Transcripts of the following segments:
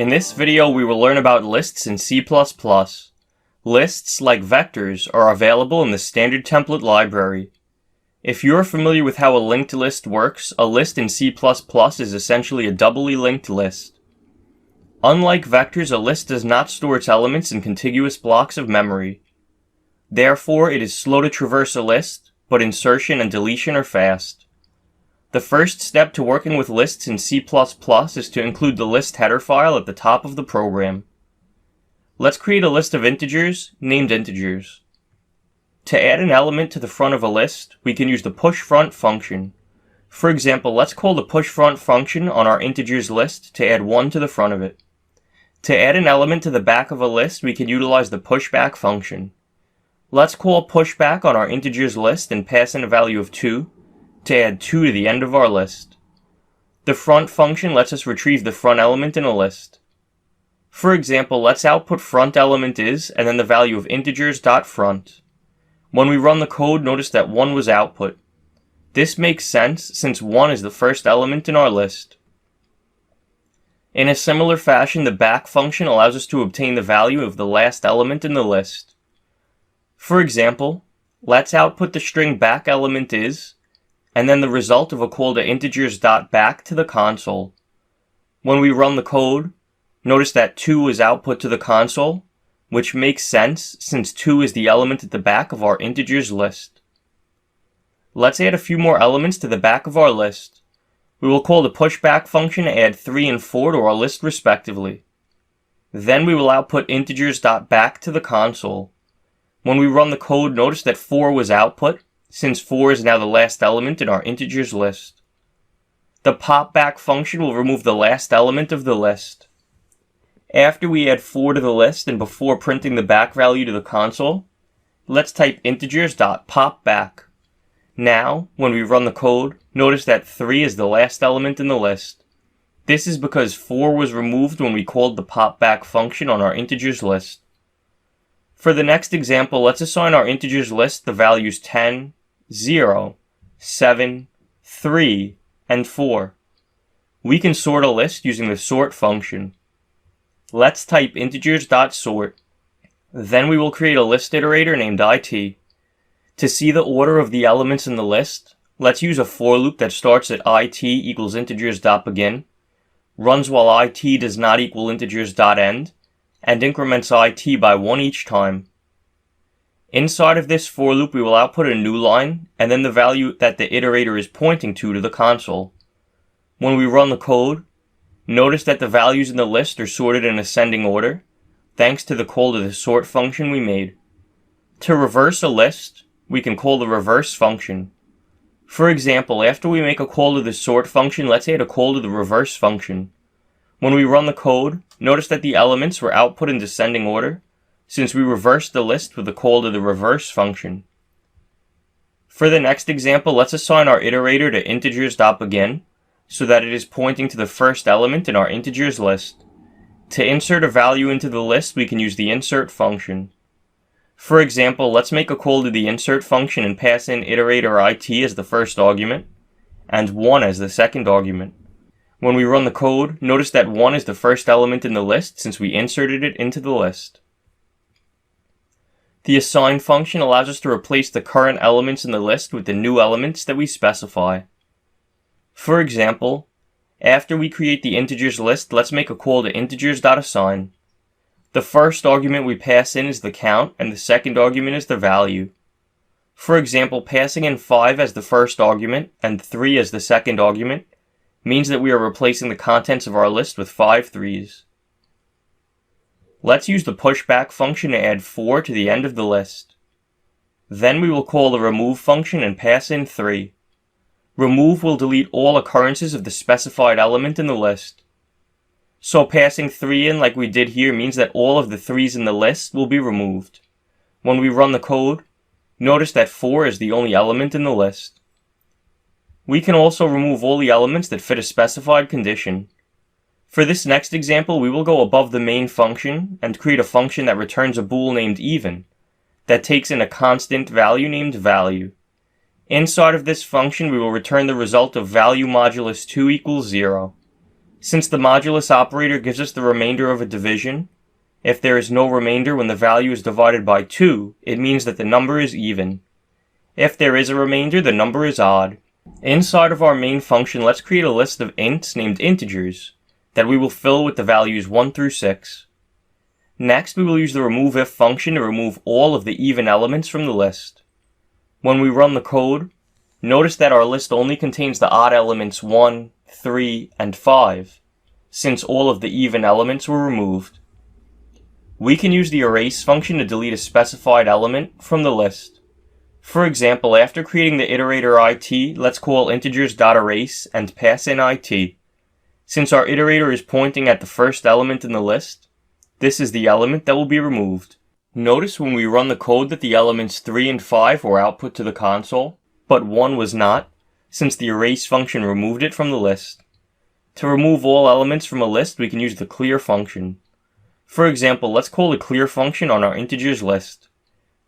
In this video, we will learn about lists in C++. Lists, like vectors, are available in the standard template library. If you're familiar with how a linked list works, a list in C++ is essentially a doubly linked list. Unlike vectors, a list does not store its elements in contiguous blocks of memory. Therefore, it is slow to traverse a list, but insertion and deletion are fast. The first step to working with lists in C++ is to include the list header file at the top of the program. Let's create a list of integers, named integers. To add an element to the front of a list, we can use the pushFront function. For example, let's call the pushFront function on our integers list to add 1 to the front of it. To add an element to the back of a list, we can utilize the pushBack function. Let's call pushBack on our integers list and pass in a value of 2 to add 2 to the end of our list. The front function lets us retrieve the front element in a list. For example, let's output front element is and then the value of integers.front. When we run the code, notice that 1 was output. This makes sense since 1 is the first element in our list. In a similar fashion, the back function allows us to obtain the value of the last element in the list. For example, let's output the string back element is and then the result of a call to integers.back to the console. When we run the code, notice that 2 is output to the console, which makes sense since 2 is the element at the back of our integers list. Let's add a few more elements to the back of our list. We will call the pushBack function to add 3 and 4 to our list respectively. Then we will output integers.back to the console. When we run the code, notice that 4 was output, since 4 is now the last element in our integers list. The popBack function will remove the last element of the list. After we add 4 to the list and before printing the back value to the console, let's type integers.popBack. Now, when we run the code, notice that 3 is the last element in the list. This is because 4 was removed when we called the popBack function on our integers list. For the next example, let's assign our integers list the values 10, 0, 7, 3, and 4. We can sort a list using the sort function. Let's type integers.sort. Then we will create a list iterator named it. To see the order of the elements in the list, let's use a for loop that starts at it equals integers.begin, runs while it does not equal integers.end, and increments it by 1 each time. Inside of this for loop, we will output a new line, and then the value that the iterator is pointing to the console. When we run the code, notice that the values in the list are sorted in ascending order, thanks to the call to the sort function we made. To reverse a list, we can call the reverse function. For example, after we make a call to the sort function, let's add a call to the reverse function. When we run the code, notice that the elements were output in descending order, since we reversed the list with a call to the reverse function. For the next example, let's assign our iterator to integers.begin, so that it is pointing to the first element in our integers list. To insert a value into the list, we can use the insert function. For example, let's make a call to the insert function and pass in iterator it as the first argument, and 1 as the second argument. When we run the code, notice that 1 is the first element in the list since we inserted it into the list. The assign function allows us to replace the current elements in the list with the new elements that we specify. For example, after we create the integers list, let's make a call to integers.assign. The first argument we pass in is the count, and the second argument is the value. For example, passing in 5 as the first argument and 3 as the second argument means that we are replacing the contents of our list with 5 3s. Let's use the pushBack function to add 4 to the end of the list. Then we will call the remove function and pass in 3. Remove will delete all occurrences of the specified element in the list. So passing 3 in like we did here means that all of the 3s in the list will be removed. When we run the code, notice that 4 is the only element in the list. We can also remove all the elements that fit a specified condition. For this next example, we will go above the main function and create a function that returns a bool named even, that takes in a constant value named value. Inside of this function, we will return the result of value modulus 2 equals 0. Since the modulus operator gives us the remainder of a division, if there is no remainder when the value is divided by 2, it means that the number is even. If there is a remainder, the number is odd. Inside of our main function, let's create a list of ints named integers that we will fill with the values 1 through 6. Next, we will use the removeIf function to remove all of the even elements from the list. When we run the code, notice that our list only contains the odd elements 1, 3, and 5, since all of the even elements were removed. We can use the erase function to delete a specified element from the list. For example, after creating the iterator it, let's call integers.erase and pass in it. Since our iterator is pointing at the first element in the list, this is the element that will be removed. Notice when we run the code that the elements 3 and 5 were output to the console, but 1 was not, since the erase function removed it from the list. To remove all elements from a list, we can use the clear function. For example, let's call the clear function on our integers list.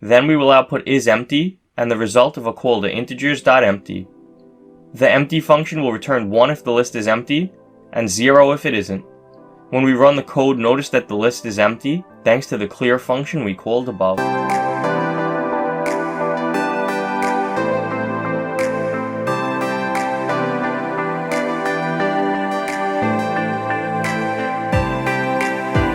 Then we will output isEmpty and the result of a call to integers.empty. The empty function will return 1 if the list is empty, and 0 if it isn't. When we run the code, notice that the list is empty, thanks to the clear function we called above.